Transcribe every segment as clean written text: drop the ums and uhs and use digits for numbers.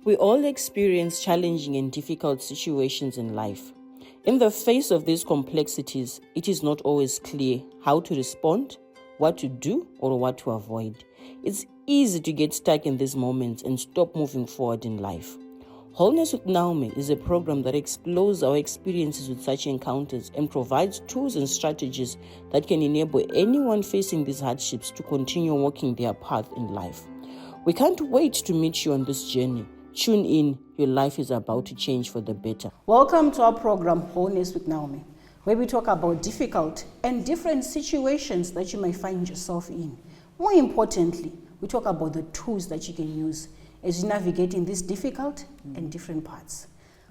We all experience challenging and difficult situations in life. In the face of these complexities, it is not always clear how to respond, what to do, or what to avoid. It's easy to get stuck in these moments and stop moving forward in life. Wholeness with Naomi is a program that explores our experiences with such encounters and provides tools and strategies that can enable anyone facing these hardships to continue walking their path in life. We can't wait to meet you on this journey. Tune in, your life is about to change for the better. Welcome to our program, Wholeness with Naomi, where we talk about difficult and different situations that you may find yourself in. More importantly, we talk about the tools that you can use as you navigate in these difficult and different parts.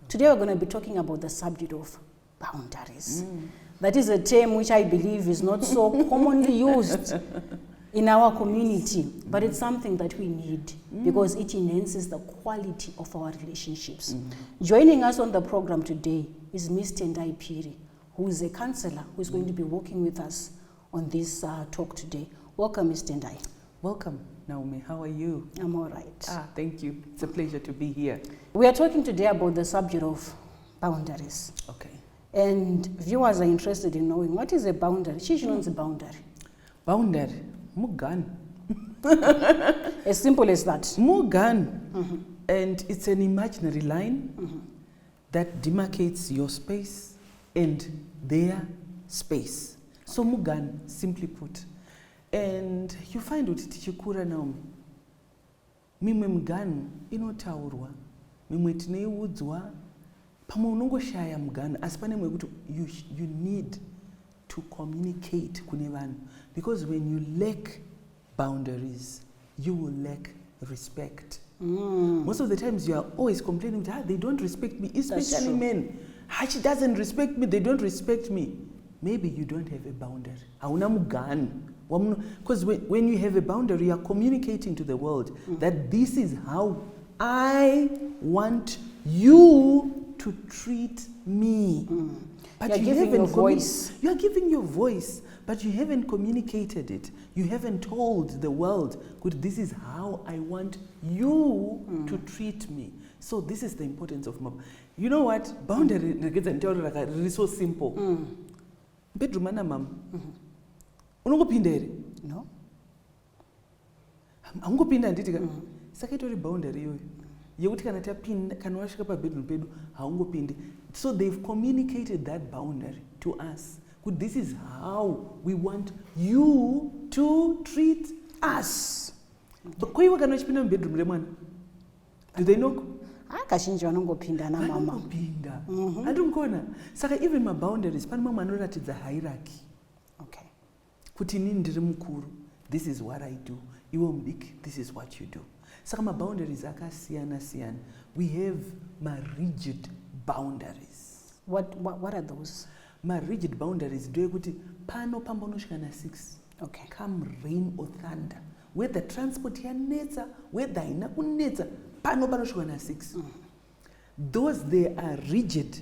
Today we're going to be talking about the subject of boundaries. That is a term which I believe is not so commonly used in our community, but it's something that we need because it enhances the quality of our relationships. Joining us on the program today is Ms Phiri, who is a counselor who is going to be working with us on this talk today. Welcome, Ms Tendai. Welcome, Naomi. How are you? I'm all right. Thank you. It's a pleasure to be here. We are talking today about the subject of boundaries. Okay. And viewers are interested in knowing what is a boundary. What's a boundary? Boundary. Mugan. As simple as that. Mugan. And it's an imaginary line that demarcates your space and their space. So Mugan, simply put. And you find ut tichikura Naomi. Mimwe muganu inotaurwa. Mimwe tineiudzwa. Pamwe unongoshaya muganu asi pane mwe kuti you need to communicate kune vanhu, because when you lack boundaries you will lack respect. Most of the times you are always complaining that they don't respect me, especially men. She doesn't respect me, they don't respect me. Maybe you don't have a boundary. Hauna muganu. Because when you have a boundary, you are communicating to the world that this is how I want you to treat me. But you're giving your voice. You are giving your voice, but you haven't communicated it. You haven't told the world, good, this is how I want you to treat me. So this is the importance of you know what? Boundary is so simple. Bedroom ana mama. Unongopinda here? No. Haungopinda nditika. Saka itori boundary iyoyo. Yekuti kana tapinda kana wasvika pabedroom pedu haungopindi. So they've communicated that boundary to us. Good, this is how we want you to treat us. Koiwa kana uchipinda mubedroom remwana. Do they knock? Kazhinji vanongopinda na mama. Vanongopinda. Andimukona. Saka even my boundaries pane mamwe anoratidza hierarchy. Okay. Kuti inini ndiri mukuru, this is what I do. Iwe mudiki, this is what you do. Saka maboundaries akasiyana siyana. We have my rigid boundaries. What are those? My rigid boundaries ndeyekuti pano pambonosvika na 6. Okay. Come rain or thunder. Whether transport yanetsa, whether haina kunetsa, pano panosvika na 6. Those they are rigid.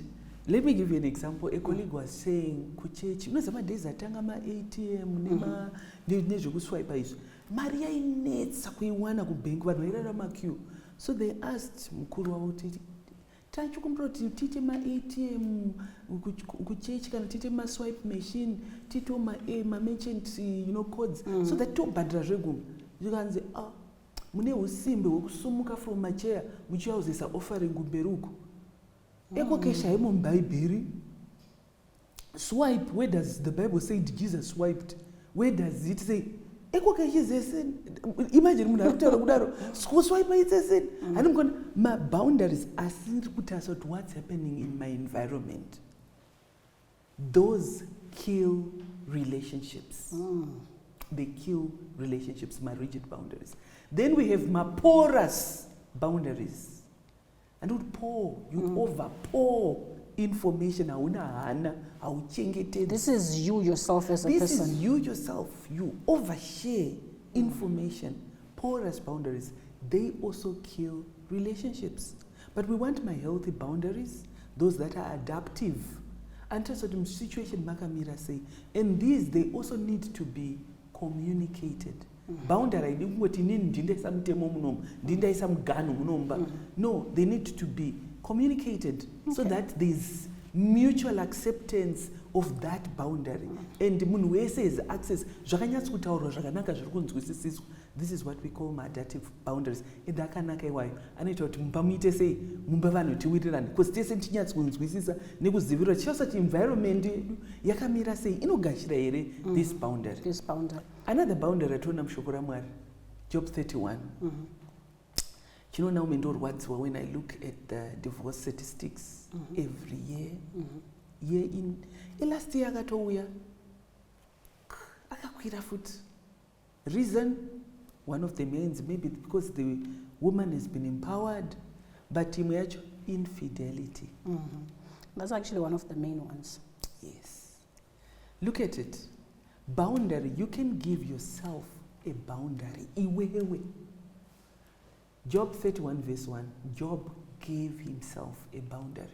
Let me give you an example. A colleague was saying, kuchechi, unozama days atanga ma ATM, nezvekuswipa izvi. Mari yainetsa kuiwana kubank, vanhu vairara maqueue. So they asked mukuru wavo kuti, tachikumbuka kuti tiite ma ATM kuchechi kana tiite ma swipe machine, tiite ma merchant codes, so that tobhadhira zvegumi. Zvikanzi, mune usimbe hwekusumuka from machair muchiyauzisa offering kumberuko. Eko kesha hemo mBhayibheri. Swipe, where does the Bible say Jesus swiped? Where does it say? Eko kesha zese. Imagine munhu arikutaura kudaro. Swipe itsese. My boundaries are sirikutasa to what's happening in my environment. Those kill relationships. They kill relationships, my rigid boundaries. Then we have my porous boundaries. And you overpour information. This is you yourself as a person. This is you yourself. You overshare information. Porous boundaries, they also kill relationships. But we want my healthy boundaries, those that are adaptive. And situation Makamira say, and these, they also need to be communicated. boundary haidi kungoti inini ndindaisa mutemo munomu ndindaisa mugano munomba. No, they need to be communicated so that there's mutual acceptance of that boundary. And munhu wese has access. Zvakanyatsokutaurwa zvakanaka zviri kunzwisisiswa. This is what we call adaptive boundaries. Ende akanaka iwayo. Anoita kuti mumba muite sei, mumba vanhu tiwirirane. Because tese tinyatsokunzwisisa nekuzivirira chose kuti environment yedu yakamira sei, inogashira here this boundary. This boundary. Another boundary atoona mushoko raMwari, Job 31. Naomi ndorwadziwa when I look at the divorce statistics every year. Year in last year akatouya akakwira futi. Reason, one of the mains, maybe because the woman has been empowered, but imwe yacho infidelity. That's actually one of the main ones. Yes. Look at it. Boundary, you can give yourself a boundary. Iwewe. Job 31 verse 1, Job gave himself a boundary.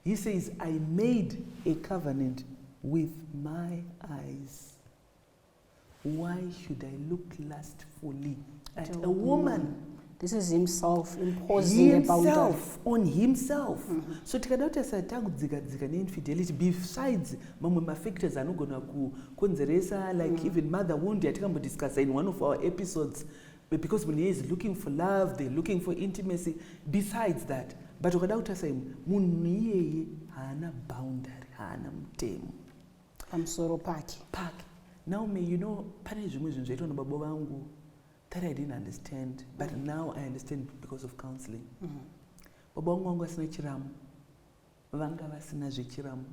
He says, I made a covenant with my eyes. Why should I look lustfully at a woman? This is himself imposing a boundary. On himself. So tikadauta takudzikadzika neinfidelity, besides mamwe factors anogona kukonzeresa, like even mother wound yatakambodiscussa in one of our episodes, because when he is looking for love, they're looking for intimacy. Besides that, but ukadauta sai munhu iyeye haana boundary, haana mutemo Pamusoro pake. Now, you know, pane zvimwe zvinhu zvaitwa nababa vangu that I didn't understand, but now I understand because of counseling. Baba vangu vanga vasina chiramo, vanga vasina zvechiramo.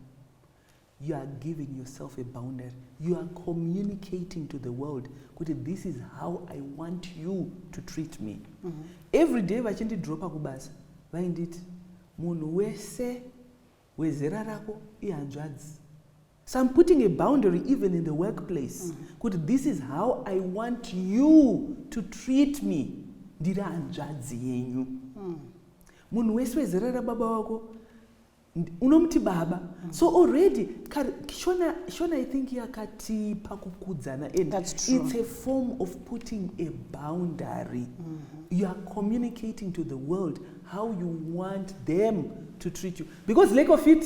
You are giving yourself a boundary. You are communicating to the world kuti this is how I want you to treat me. Every day vachindidropa kubasa vainditi munhu wese wezera rako ihanzvadzi. So I'm putting a boundary even in the workplace. This is how I want you to treat me. Ndiri hanzvadzi yenyu. Munhu wese wezera rababa wako unomuti baba. So already Shona I think yakati pakukudzana, and that's true. It's a form of putting a boundary. You are communicating to the world how you want them to treat you. Because lack of it,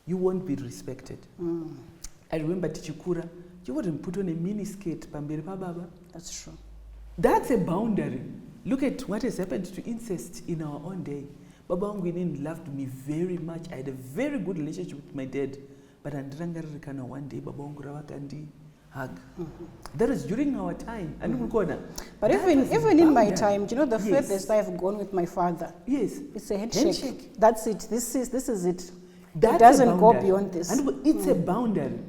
you won't be respected. I remember tichikura, you wouldn't put on a mini skirt pamberi pa baba. That's true. That's a boundary. Look at what has happened to incest in our own day. Baba wangu loved me very much. I had a very good relationship with my dad. But andirangaririkana one day baba wangu ravakandi hug. That is during our time. But even in my time, you know, the furthest I've gone with my father. Yes. It's a handshake. That's it. This is it. That's it doesn't go beyond this. And it's a boundary.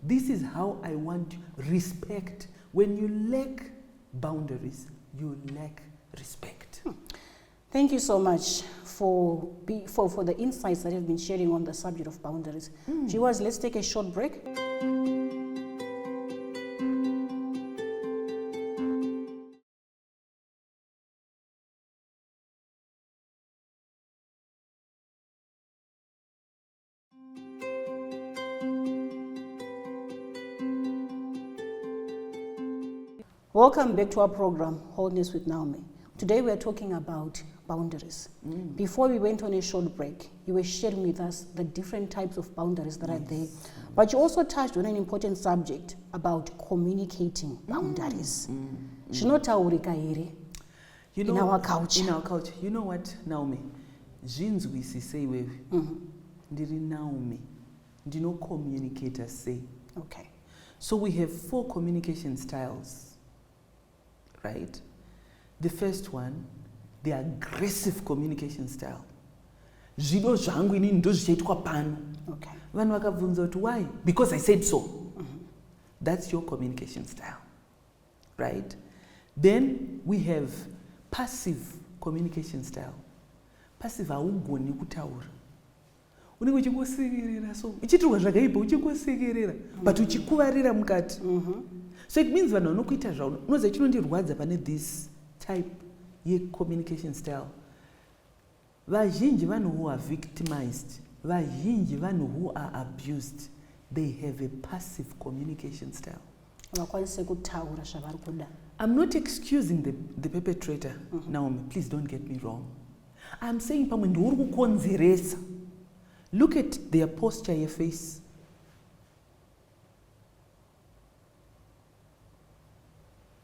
This is how I want respect. When you lack boundaries, you lack respect. Thank you so much for the insights that you've been sharing on the subject of boundaries. Viewers, let's take a short break. Welcome back to our program, Wholeness with Naomi. Today we are talking about boundaries. Before we went on a short break, you were sharing with us the different types of boundaries that are there. But you also touched on an important subject about communicating boundaries. Zvinotaurika here in our culture. In our culture. You know what, Naomi? Zvinzwisi sei wewe. Ndiri Naomi. Ndino communicator say. Okay. So we have 4 communication styles. Right? The first one, the aggressive communication style. Zvido zvangu inini ndozvichaitwa pano. Okay. Vanhu vakabvunza kuti why? Because I said so. That's your communication style. Right? Then we have passive communication style. Passive haugoni kutaura. Unenge uchingosekerera so. Uchitirwa zvakaipa uchingosekerera but uchikuvarira mukati. So it means vanhu vanokuita zvauno. Unoziva chinondirwadza pane this type ye communication style. Vazhinji vanhu who are victimized, vazhinji vanhu who are abused, they have a passive communication style. vakwanise kutaura zvavari kuda. I'm not excusing the perpetrator, Naomi, please don't get me wrong. I'm saying pamwe ndiuri kukonzeresa. Look at their posture yeface.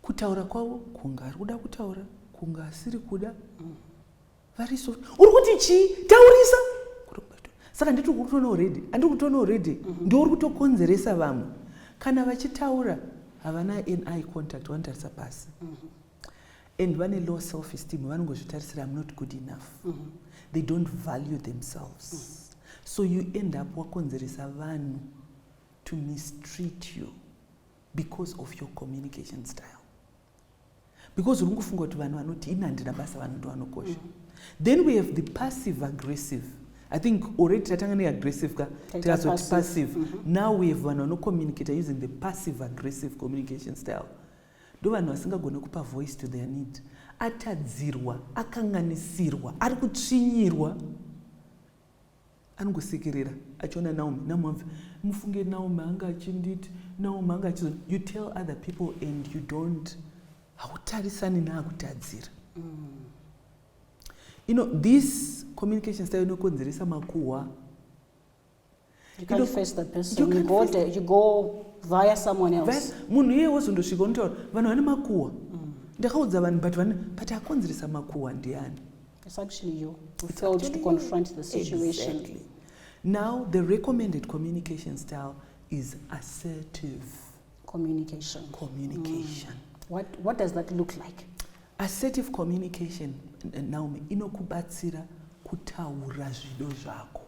Kutaura kwavo kunga ari kuda kutaura, kunga asiri kuda. Very soft. Uri kuti chi? Taurisa. Saka ndiri kutoona already. Andiri kutoona already. Ndiuri kutokonzeresa vamwe. Kana vachitaura havana eye contact vanotarisa pasi. And vane low self-esteem, vanongozvitarisira I'm not good enough. They don't value themselves. So you end up wakonzeresa vanhu to mistreat you because of your communication style. Because uri kufunga kuti vanhu vanoti ini handina basa vanhu ndo vanokosha. Then we have the passive aggressive. I think already tatanga ne-aggressive ka tikazoti passive. Now we have vanhu vanocommunicate using the passive aggressive communication style. Ndo vanhu vasingagone kupa voice to their need. Atadzirwa, akanganisirwa, ari kutsvinyirwa. Anongosekerera achiona Naomi mufunge Naomi anga achinditi, Naomi anga achizoti. You tell other people and you don't hautarisani naakutadzira. You know, this communication style inokonzeresa makuhwa. You can't face that person. You go via someone else. Munhu iye wozondosvika unotaura vanhu vane makuhwa. Ndakaudza vanhu but akonzeresa makuhwa ndiani? It's actually you who failed to confront the situation. Exactly. Now, the recommended communication style is assertive Communication. What does that look like? Assertive communication, Naomi, inokubatsira kutaura zvido zvako.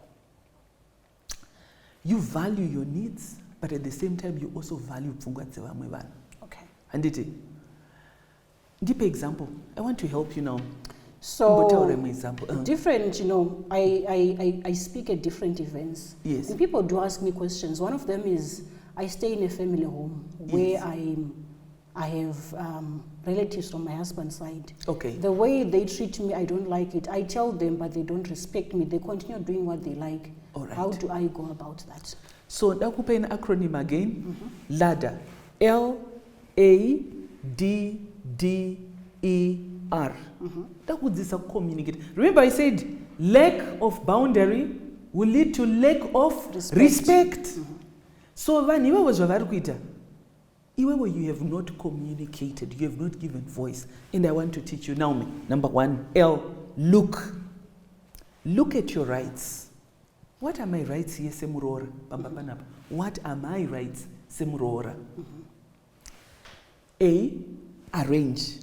You value your needs, but at the same time you also value pfungwa dzevamwe vanhu. Okay. Handiti? Ndipe example. I want to help you now. So different, you know, I speak at different events. Yes. And people do ask me questions. One of them is I stay in a family home where I have relatives from my husband's side. Okay. The way they treat me, I don't like it. I tell them, but they don't respect me. They continue doing what they like. All right. How do I go about that? So, ndakupa an acronym again. LADDER. LADDER. Ndakudzidzisa communicate. Remember I said lack of boundary will lead to lack of respect. So vanhu iwewe zvavari kuita, iwewe you have not communicated, you have not given voice. And I want to teach you, Naomi. Number 1, L, look. Look at your rights. What are my rights here, Semurora? What are my rights, Semurora? A, arrange.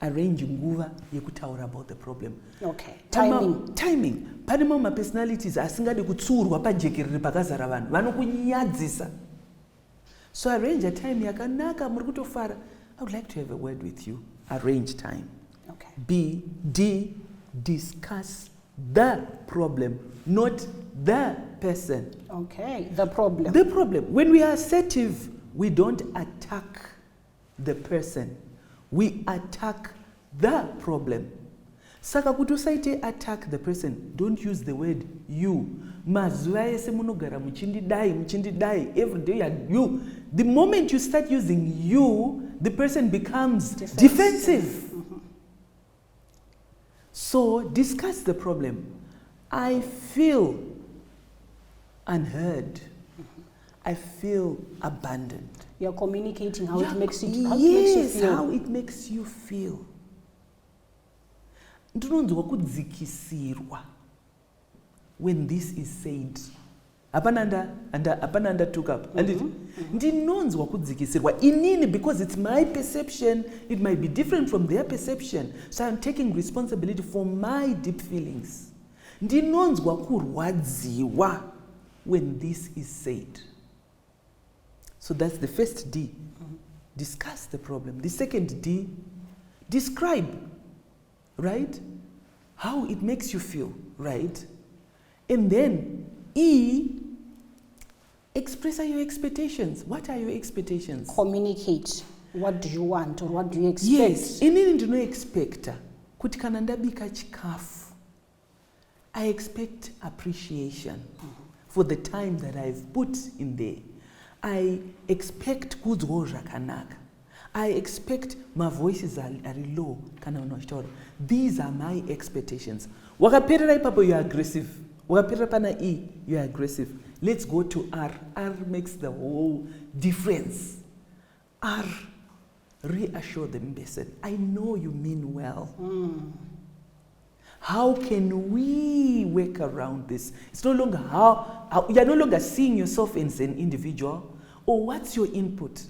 Arrange nguva yekutaura about the problem. Okay. Timing. Timing. Pane mamwe personalities asingadi kutsurwa pajekerere pakazara vanhu vanokunyadzisa. So arrange a time yakanaka muri kutofara. I would like to have a word with you. Arrange time. Okay. B, D, discuss the problem, not the person. Okay. The problem. The problem. When we are assertive, we don't attack the person. We attack the problem. Saka kuti usaite attack the person, don't use the word you. Mazuva ese munogara muchindidai, every day you. The moment you start using you, the person becomes defensive. So discuss the problem. I feel unheard. I feel abandoned. You're communicating how it makes you feel. How it makes you feel. Ndinonzwa kudzikisirwa when this is said. Apana took up. Ndinonzwa kudzikisirwa. Inini, because it's my perception, it might be different from their perception. So I'm taking responsibility for my deep feelings. Ndinonzwa kurwadziwa when this is said. So that's the first D. Discuss the problem. The second D, describe, right? How it makes you feel, right? And then E, express your expectations. What are your expectations? Communicate. What do you want or what do you expect? Yes, inini ndino expecta kuti kana ndabika chikafu, I expect appreciation for the time that I've put in there. I expect kudzwo zvakanaka. I expect my voices are low. These are my expectations. Wakaperera ipapo, you are aggressive. Wakaperera pana E, you are aggressive. Let's go to R. R makes the whole difference. R, reassure them, person. I know you mean well. How can we work around this? It's no longer you're no longer seeing yourself as an individual. Or what's your input?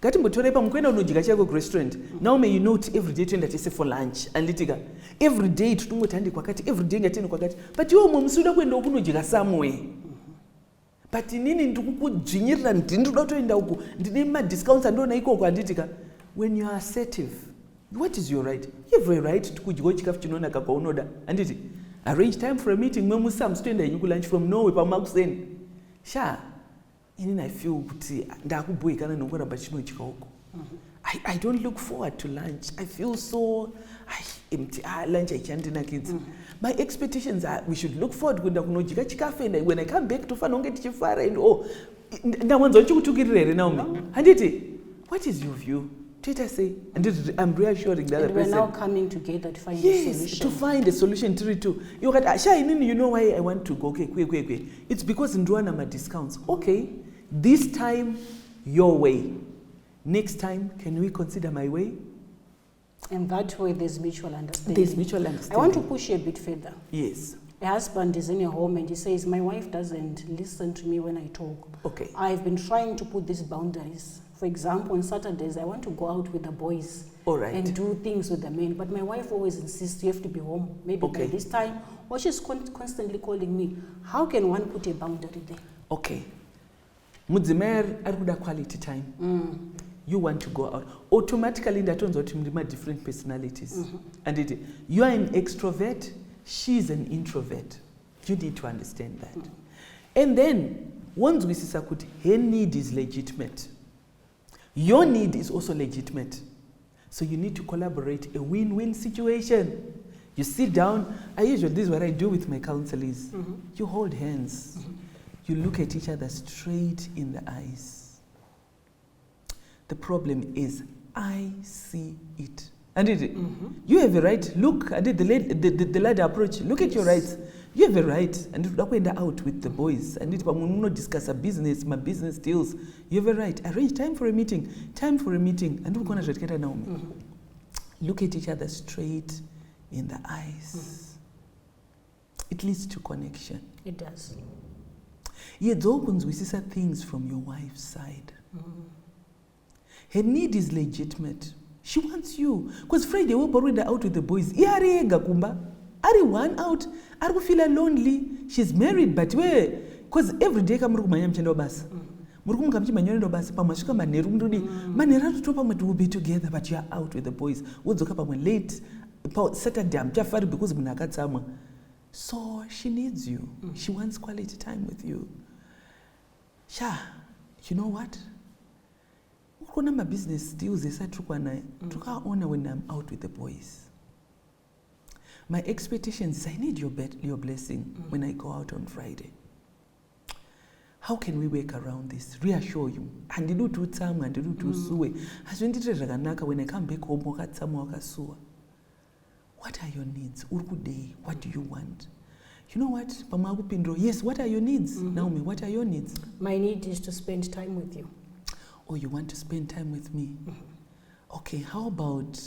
Kati mbotorepa mkwenda unojika chako restaurant. Now may you note every day twenda tese for lunch and litiga. Every day tutungotandi kwa kati, every day ngateni kwa kati. But yo mumsuda kwenda ukunojika somewhere. But nini ndikukujinyira ndinduda toenda huko. Ndine ma discounts ando na iko kwa nditika. When you are assertive, what is your right? You have a right to kujigo chikafu chinona kapa unoda. Anditi, arrange time for a meeting. Memu sam stenda yuku lunch from Norway pa Makusen. Sha. And I feel I don't look forward to lunch. I feel so empty. Lunch I can't do kids. My expectations are we should look forward when I come back to Fanonga Chifara and now one's on to get ready now. And what is your view? Twitter say, and I'm reassuring that we're now coming together to find a solution. Yes, to find a solution to it too. You know why I want to go, okay, quick. It's because in Rwanda my discounts. Okay, this time your way. Next time, can we consider my way? And that way there's mutual understanding. There's mutual understanding. I want to push you a bit further. Yes. A husband is in a home and he says, my wife doesn't listen to me when I talk. Okay. I've been trying to put these boundaries. For example, on Saturdays, I want to go out with the boys and do things with the men. But my wife always insists you have to be home, maybe by this time. Or she's constantly calling me. How can one put a boundary there? Okay. Mudzimer aruda quality time. You want to go out. Automatically, that turns out to be different personalities. And you are an extrovert, she's an introvert. You need to understand that. And then, once we see Sakuti, her need is legitimate. Your need is also legitimate. So you need to collaborate, a win-win situation. You sit down, this is what I do with my counselors. You hold hands. You look at each other straight in the eyes. The problem is, I see it. And you have a right. Look, the ladder approach. Look at your rights. You have a right. And you went out with the boys. And we discuss a business, my business deals. You have a right. Arrange time for a meeting. Time for a meeting. And we're going to get now. Look at each other straight in the eyes. It leads to connection. It does. Yet opens we see things from your wife's side. Her need is legitimate. She wants you. Because Friday we're already out with the boys. Ari one out. Ari feel lonely. She's married, but where? Because every day come manyam chendo bas. Murukum kamchi manyendo bas. Pamashika maneru mrudi. Manera to topa will be together, but you are out with the boys. Wozoka pamwe late. Saturday I'm jafari because munakatsama. So she needs you. She wants quality time with you. Sha, you know what? My business deals honor when I'm out with the boys. My expectations is I need your blessing when I go out on Friday. How can we work around this? Reassure you. And do to time and do to suwe. As when I come back home, what are your needs? What do you want? You know what? Yes, what are your needs? Naomi, what are your needs? My need is to spend time with you. Oh, you want to spend time with me? Okay, how about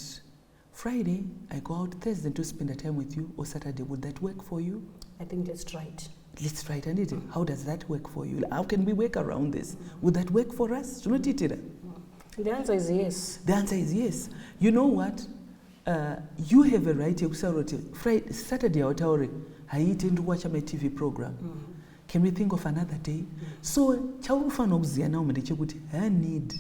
Friday, I go out Thursday to spend a time with you, or Saturday, would that work for you? I think let's try it. Let's try it. How does that work for you? How can we work around this? Would that work for us? The answer is yes. The answer is yes. You know what? You have a right to Friday, Saturday, I intend to watch my TV program. Can we think of another day? So, her need,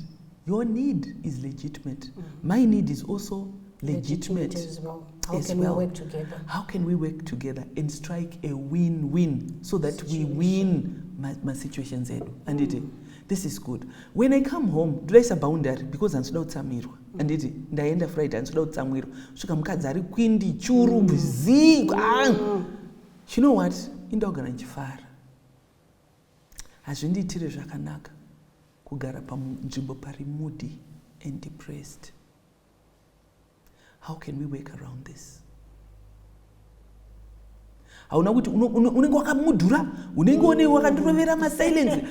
your need is legitimate. My need is also legitimate as well. How can we work together? How can we work together and strike a win-win so that we win my situations? And this is good. When I come home, dress a boundary because I'm not Samirwa. And the end of Friday, I'm not Samirwa. So come kazari kwindi churu bzi. You know what? Indogana njifara. Azvinditire zvakanaka kugara panzvimbo pari moody and depressed. How can we work around this? Hauna kuti unenge wakamudhura, unenge wakandirovera masilence.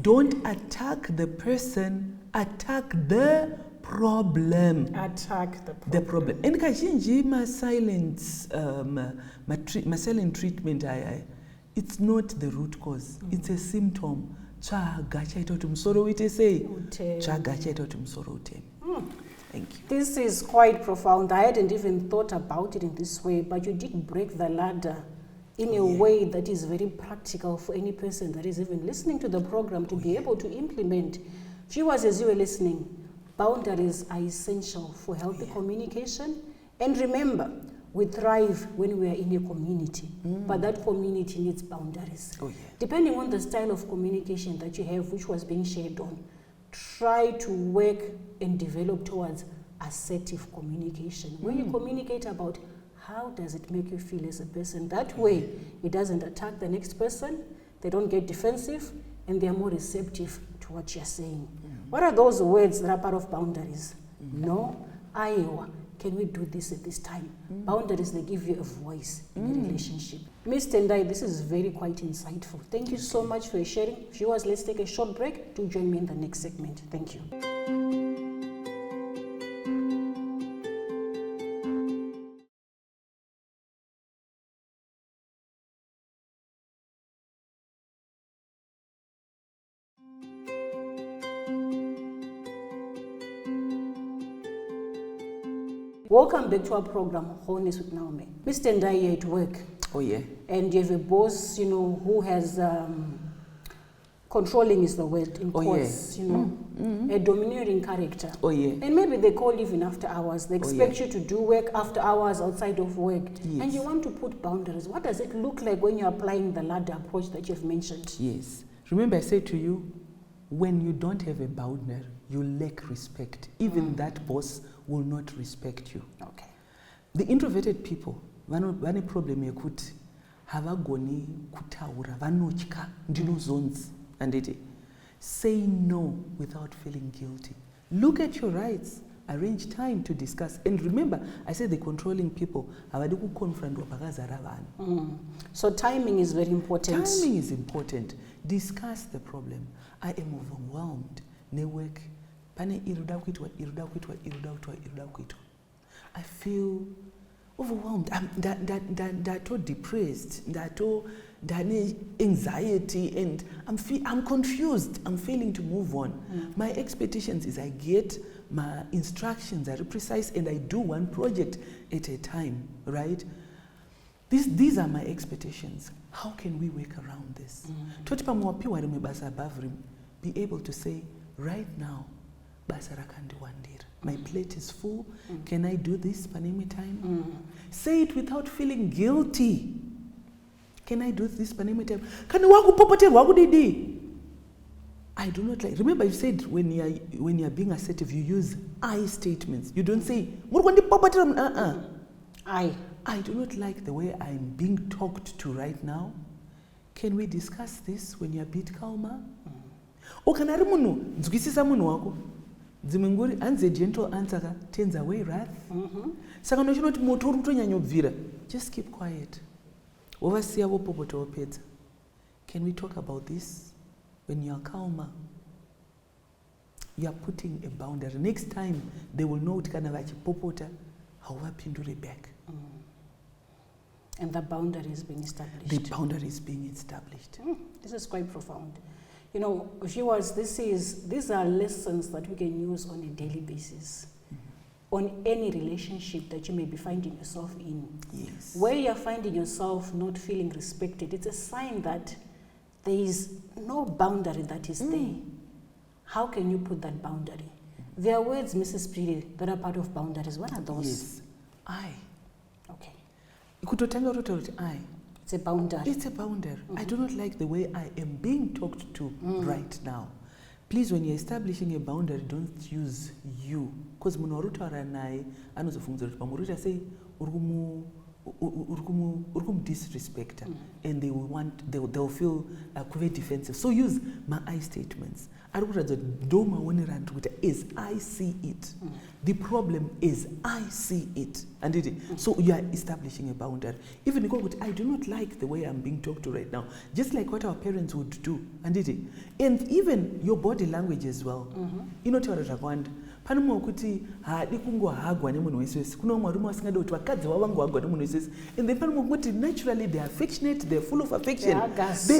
Don't attack the person, attack the problem. Attack the problem. And kazhinji silence treatment it's not the root cause. It's a symptom. Tsvaga chaita kuti musoro uite sei? Tsvaga chaita kuti musoro uteme. Thank you. This is quite profound. I hadn't even thought about it in this way, but you did break the ladder in a way that is very practical for any person that is even listening to the program to be able to implement. Viewers, as you are listening, boundaries are essential for healthy communication. And remember, we thrive when we are in a community, but that community needs boundaries. Depending on the style of communication that you have, which was being shared on, try to work and develop towards assertive communication. When you communicate about how does it make you feel as a person, that way it doesn't attack the next person, they don't get defensive, and they are more receptive to what you're saying. What are those words that are part of boundaries? No, Iowa. Can we do this at this time? Boundaries, they give you a voice in a relationship. Ms. Tendai, this is quite insightful. Thank you so much for sharing. Viewers, let's take a short break. Do join me in the next segment. Thank you. Welcome back to our program, Wholeness with Naomi. Ms. Tendai, you're at work. Oh yeah. And you have a boss, who has, controlling is the word in course, a domineering character. Oh yeah. And maybe they call even after hours. They expect you to do work after hours outside of work. Yes. And you want to put boundaries. What does it look like when you're applying the ladder approach that you've mentioned? Yes. Remember I said to you, when you don't have a boundary, you lack respect. Even that boss will not respect you. Okay. The introverted people, vane problem yekuti havagoni kutaura, vanotya, ndinozonzi, anditi. Say no without feeling guilty. Look at your rights. Arrange time to discuss. And remember, I said the controlling people havadi kukonfrontwa pakazara vanhu. So timing is very important. Timing is important. Discuss the problem. I am overwhelmed. Nework. Pane iruda kuitwa. I feel overwhelmed. I'm depressed. Ndane anxiety, and I'm confused. I'm failing to move on. My expectations is I get my instructions are precise and I do one project at a time, right? These are my expectations. How can we work around this? Be able to say, right now, my plate is full. Can I do this panemi time? Say it without feeling guilty. Can I do this panemi time? I do not like. Remember, you said when you are being assertive, you use I statements. You don't say I do not like the way I'm being talked to right now. Can we discuss this when you're a bit calmer? Okanari munhu nzwisisa munhu wako. Dzimenguri anze gentle answer turns away wrath. Saka nochinoti moto uri kutonyanyobvira. Just keep quiet. Ovasiya vopopota vopedza. Can we talk about this? When you are calmer, you are putting a boundary. Next time, they will know what kind of popota, how to back. And the boundary is being established. The boundary is being established. This is quite profound. Viewers, these are lessons that we can use on a daily basis. On any relationship that you may be finding yourself in. Yes. Where you're finding yourself not feeling respected, it's a sign that there is no boundary that is there. How can you put that boundary? There are words, Ms Phiri, that are part of boundaries. What are those? Yes. I. Okay. I. It's a boundary. It's a boundary. I do not like the way I am being talked to right now. Please, when you're establishing a boundary, don't use you. Because munoruta ranai, anozofunza pamuruta say, disrespect, and they'll feel very defensive. So use my I statements. As I see it. The problem is I see it. And so you are establishing a boundary. Even you go with, I do not like the way I'm being talked to right now. Just like what our parents would do. And even your body language as well. You know what I want. Panuma kuti haadi kungohagwa nemunhu wese kuno mwarume asingade kuti vakadzi vavangohagwa nemunhu wese, and then panuma kuti naturally they are affectionate, they are full of affection,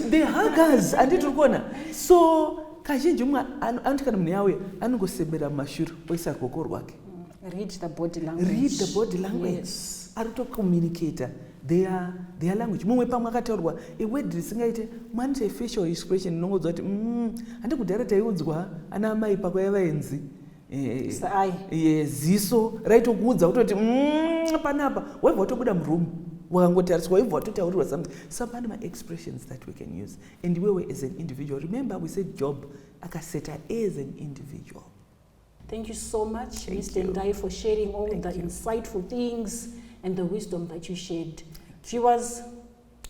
they hug us anditi kuona. So kazhinji mumwe anoti kana munhu yawe anongosembera mumashure oisa ruoko rwake. Read the body language. Yes. Ari kutokommunicata their language. Mumwe pamwe akataurwa a word risingaite manite facial expression inongodzwa kuti handi kudhara taiudzwa ana amai pakwayavaenzi ziso raitokuudza kutoti panapa waibva watobuda muroom wakangotariswa waibva watotaurirwa something. So pane ma-expressions that we can use, and wewe as an individual, remember we said Job akaseta as an individual. Thank you so much, Ms. Tendai, for sharing all the insightful things and the wisdom that you shared. Viewers,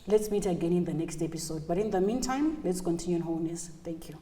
let's meet again in the next episode, but in the meantime, let's continue on wholeness. Thank you.